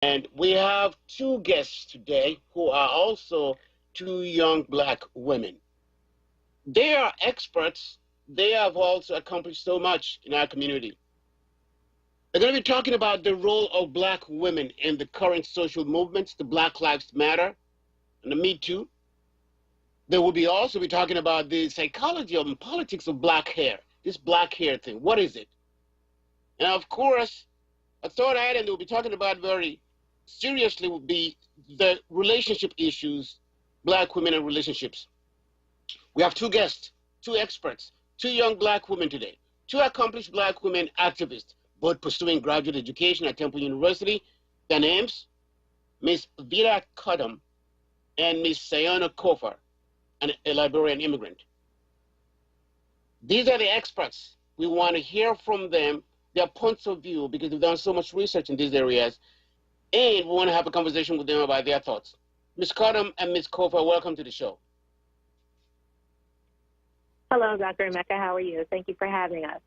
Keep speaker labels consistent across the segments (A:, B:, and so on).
A: And we have two guests today who are also two young black women. They are experts. They have also accomplished so much in our community. They're going to be talking about the role of black women in the current social movements, the Black Lives Matter and the Me Too. They will also be talking about the psychology and politics of black hair, this black hair thing. What is it? And of course, a third item they'll be talking about very seriously will be the relationship issues, black women and relationships. We have two guests, two experts, two young black women today, two accomplished black women activists, both pursuing graduate education at Temple University. Their names, Ms. Vida Cottom and Ms. Sayona Kofor, a Liberian immigrant. These are the experts. We want to hear from them, their points of view, because they've done so much research in these areas, and we want to have a conversation with them about their thoughts. Ms. Cottom and Ms. Kofor, welcome to the show.
B: Hello, Dr. Emeka. How are you? Thank you for having us.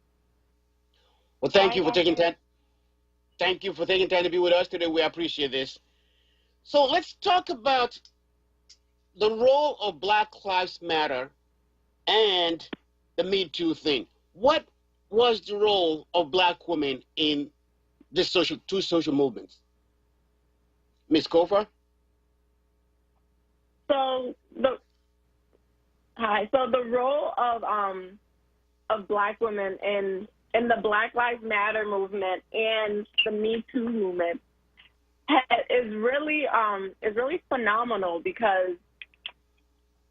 A: Well, thank you for taking time. Thank you for taking time to be with us today. We appreciate this. So let's talk about the role of Black Lives Matter and the Me Too thing. What was the role of black women in this two social movements? Ms. Kofor?
B: So the role of black women in the Black Lives Matter movement and the Me Too movement is really phenomenal, because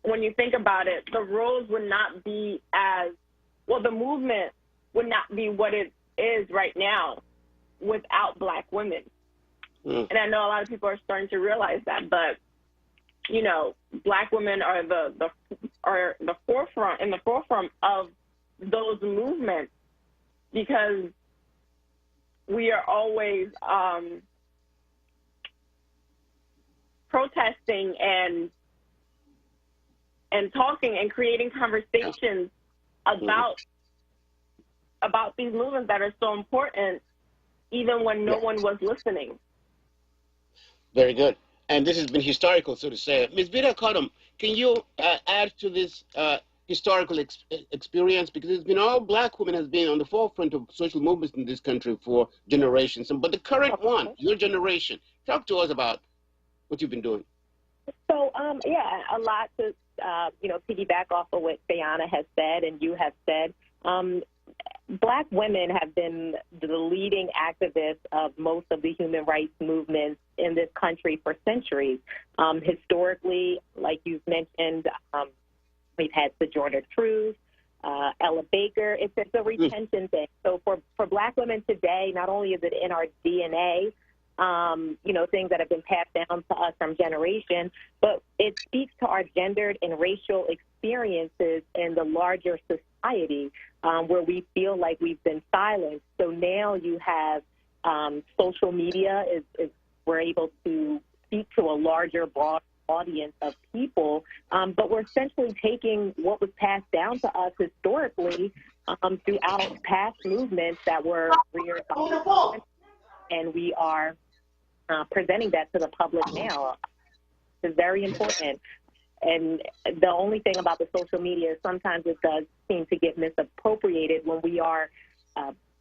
B: when you think about it, the roles would not be the movement would not be what it is right now without black women. And I know a lot of people are starting to realize that, but you know, black women are the forefront of those movements, because we are always protesting and talking and creating conversations about these movements that are so important, even when no one was listening.
A: Very good. And this has been historical, so to say. Ms. Vida Cottom, can you add to this historical experience? Because it's been all black women has been on the forefront of social movements in this country for generations. But the current one, your generation, talk to us about what you've been doing.
B: So, a lot to, piggyback off of what Sayana has said and you have said. Black women have been the leading activists of most of the human rights movements in this country for centuries. Historically, like you've mentioned, we've had Sojourner Truth, Ella Baker. It's a retention thing. So for black women today, not only is it in our DNA, things that have been passed down to us from generation, but it speaks to our gendered and racial experiences in the larger society, where we feel like we've been silenced. So now you have social media is we're able to speak to a larger, broad audience of people, but we're essentially taking what was passed down to us historically throughout past movements that were reared, and we are presenting that to the public now. It's very important. And the only thing about the social media is sometimes it does seem to get misappropriated. When we are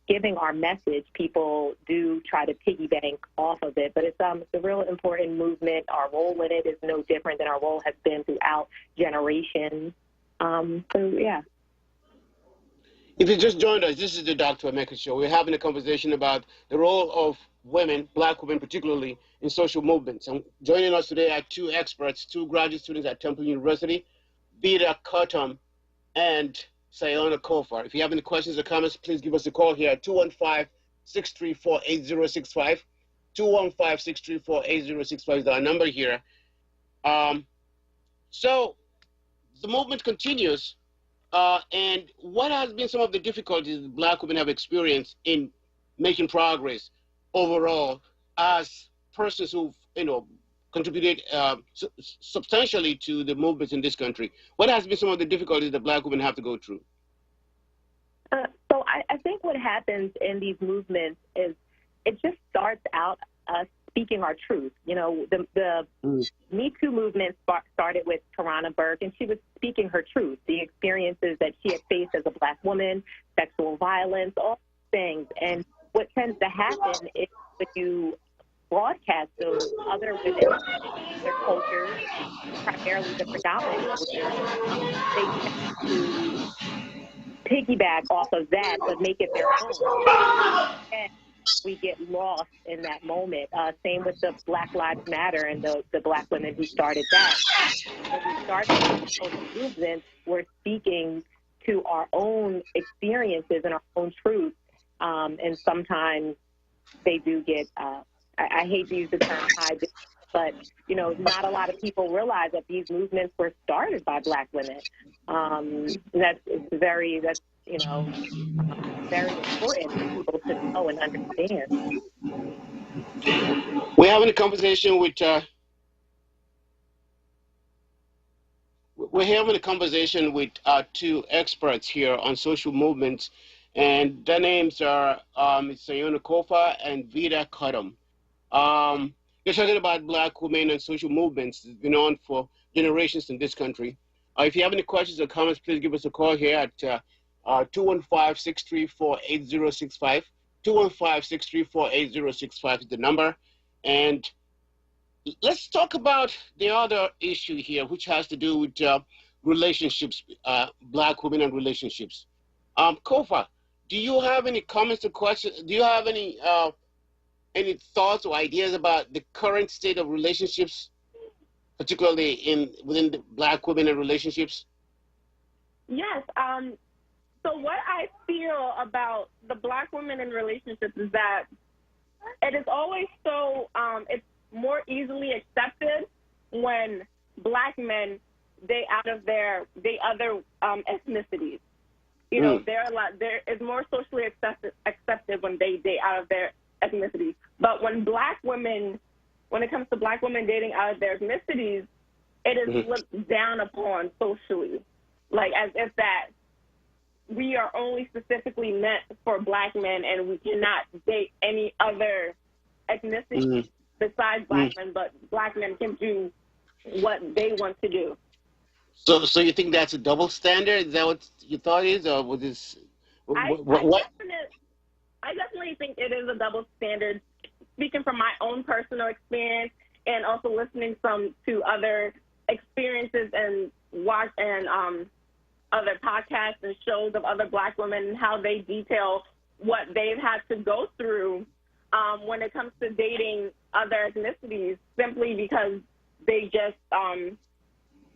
B: giving our message, people do try to piggyback off of it. But it's a real important movement. Our role in it is no different than our role has been throughout generations. Yeah.
A: If you just joined us, this is the Dr. Emeka Show. We're having a conversation about the role of women, black women particularly, in social movements. And joining us today are two experts, two graduate students at Temple University, Vida Cottom and Sayona Kofor. If you have any questions or comments, please give us a call here at 215-634-8065. 215-634-8065 is our number here. So the movement continues. And what has been some of the difficulties black women have experienced in making progress overall as persons who've, contributed substantially to the movements in this country? What has been some of the difficulties that black women have to go through?
B: So I think what happens in these movements is it just starts out us speaking our truth. You know, the Me Too movement started with Tarana Burke, and she was speaking her truth, the experiences that she had faced as a Black woman, sexual violence, all things. And what tends to happen is when you broadcast those other women, their cultures, primarily the predominant culture, they tend to piggyback off of that, but make it their own. And we get lost in that moment. Same with the Black Lives Matter and the Black women who started that. When we started those movements, we're speaking to our own experiences and our own truth. And sometimes they do get, I hate to use the term high, but, you know, not a lot of people realize that these movements were started by Black women. That's very important for people to know and understand.
A: We're having a conversation with two experts here on social movements, and their names are Sayona Kofa and Vida Kadam. They're talking about Black women and social movements that's been on for generations in this country. If you have any questions or comments, please give us a call here at 215-634-8065. 215-634-8065 is the number. And let's talk about the other issue here, which has to do with relationships, Black women and relationships. Kofa, do you have any comments or questions? Do you have any thoughts or ideas about the current state of relationships, particularly within the Black women and relationships?
C: Yes. So what I feel about the Black women in relationships is that it is always so, it's more easily accepted when Black men date other ethnicities. You know, there is more socially accepted when they date out of their ethnicity. But when it comes to Black women dating out of their ethnicities, it is looked down upon socially, like as if that we are only specifically meant for Black men and we cannot date any other ethnicity besides Black men, but Black men can do what they want to do. So
A: you think that's a double standard? Is that what you thought is, or was this?
C: I definitely think it is a double standard. Speaking from my own personal experience, and also listening to other experiences and other podcasts and shows of other Black women and how they detail what they've had to go through when it comes to dating other ethnicities, simply because they just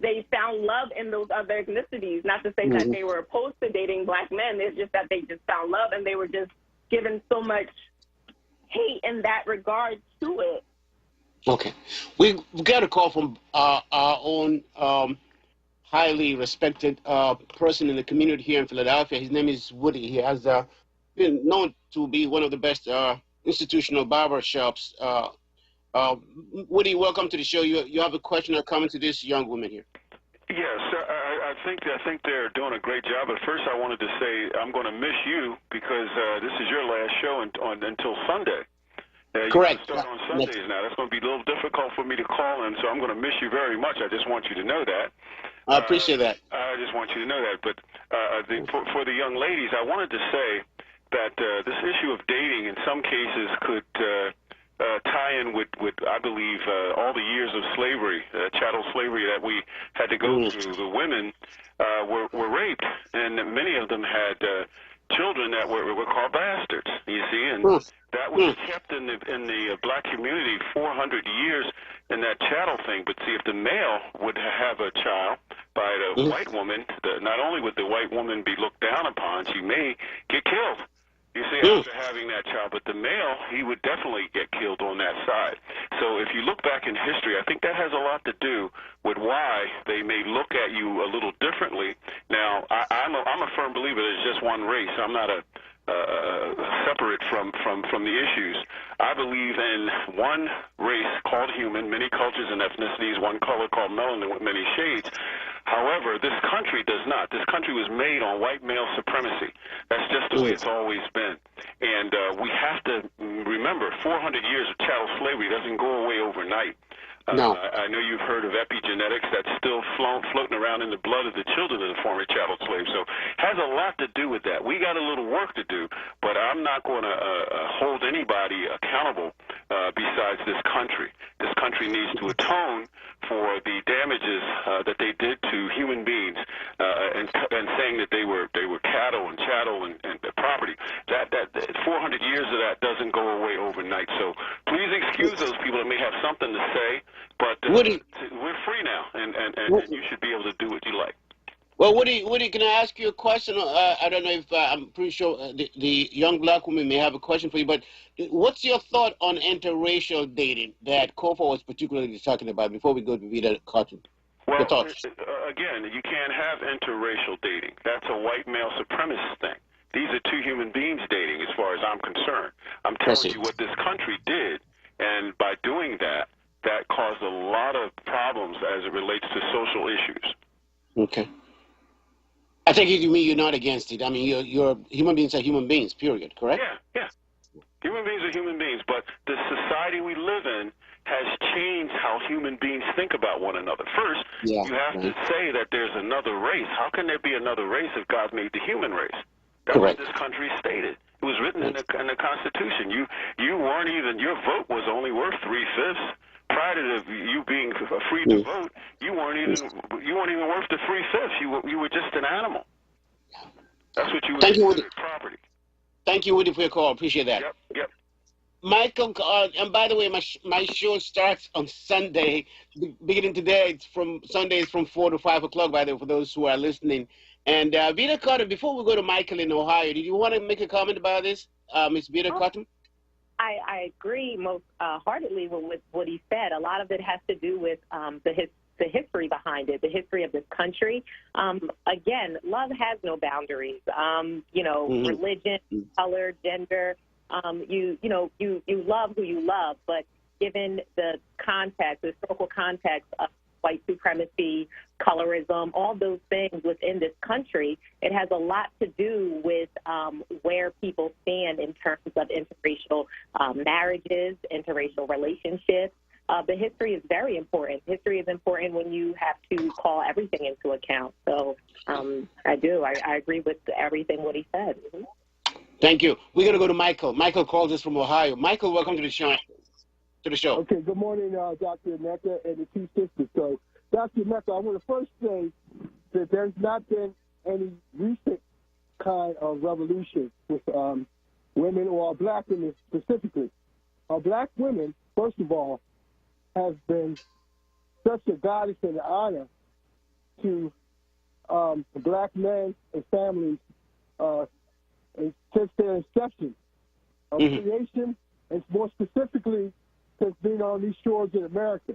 C: they found love in those other ethnicities. Not to say that they were opposed to dating Black men. It's just that they just found love, and they were just given so much hate in that regard to it.
A: Okay. We got a call from our own highly respected person in the community here in Philadelphia. His name is Woody. He has been known to be one of the best institutional barber shops. Woody, welcome to the show. You have a question or comment to this young woman here?
D: Yes, I think they're doing a great job. But first, I wanted to say I'm going to miss you because this is your last show until Sunday.
A: Correct.
D: You start on Sundays now. That's going to be a little difficult for me to call in, so I'm going to miss you very much. I just want you to know that.
A: I appreciate that.
D: I just want you to know that. But for the young ladies, I wanted to say that this issue of dating in some cases could tie in with I believe, all the years of slavery, chattel slavery that we had to go through. The women were raped, and many of them had children that were called bastards, you see, and that was kept in the Black community 400 years in that chattel thing. But see, if the male would have a child by the white woman, not only would the white woman be looked down upon, she may get killed. You see, after having that child, but the male, he would definitely get killed on that side. So if you look back in history, I think that has a lot to do with why they may look at you a little differently. Now, I'm a firm believer there's just one race. I'm not separate from the issues. I believe in one race called human, many cultures and ethnicities, one color called melanin with many shades. However, this country does not. This country was made on white male supremacy. That's just the way it's always been. And we have to remember, 400 years of chattel slavery doesn't go away overnight.
A: No.
D: I know you've heard of epigenetics that's still floating around in the blood of the children of the former chattel slaves. So it has a lot to do with that. We got a little work to do, but I'm not going to hold anybody accountable besides this country. This country needs to atone for the damages that they did to human beings, and saying that they were cattle and chattel and property. That 400 years of that doesn't go away overnight. So please excuse those people that may have something to say, but we're free now, and you should be able to do what you like.
A: Well, Woody, can I ask you a question? I don't know if I'm pretty sure the young black woman may have a question for you, but what's your thought on interracial dating that Kofa was particularly talking about before we go to Vida Cotton?
D: Well,
A: your thoughts?
D: Again, you can't have interracial dating. That's a white male supremacist thing. These are two human beings dating as far as I'm concerned. I'm telling you what this country did, and by doing that, that caused a lot of problems as it relates to social issues.
A: Okay. I think you mean you're not against it. I mean, you're human beings are human beings, period, correct?
D: Yeah. Human beings are human beings, but the society we live in has changed how human beings think about one another. First, you have to say that there's another race. How can there be another race if God made the human race? That's what this country stated. It was written in the Constitution. You weren't even, your vote was only worth 3/5. Prior to you being free to vote, you weren't even worth the 3/5. You were just an animal. That's what you were considered property.
A: Thank you, Woody, for your call. Appreciate that.
D: Yep.
A: Michael, and by the way, my show starts on Sunday, beginning today. It's from Sundays from 4 to 5 o'clock. By the way, for those who are listening. And Vida Cotton, before we go to Michael in Ohio, did you want to make a comment about this, Ms. Vida Cotton?
B: I agree most heartedly with what he said. A lot of it has to do with the history behind it, the history of this country. Again, love has no boundaries. Religion, color, gender. You love who you love, but given the context, the historical context of white supremacy, colorism, all those things within this country, it has a lot to do with where people stand in terms of interracial marriages, interracial relationships. The history is very important. History is important when you have to call everything into account. So I do. I agree with everything what he said.
A: Thank you. We're going to go to Michael. Michael calls us from Ohio. Michael, welcome to the show.
E: Okay, good morning, Dr. Mecca and the two sisters. So, Dr. Mecca, I want to first say that there's not been any recent kind of revolution with women or black women specifically. Black women, first of all, have been such a goddess and an honor to black men and families since their inception of creation, and more specifically, since being on these shores in America.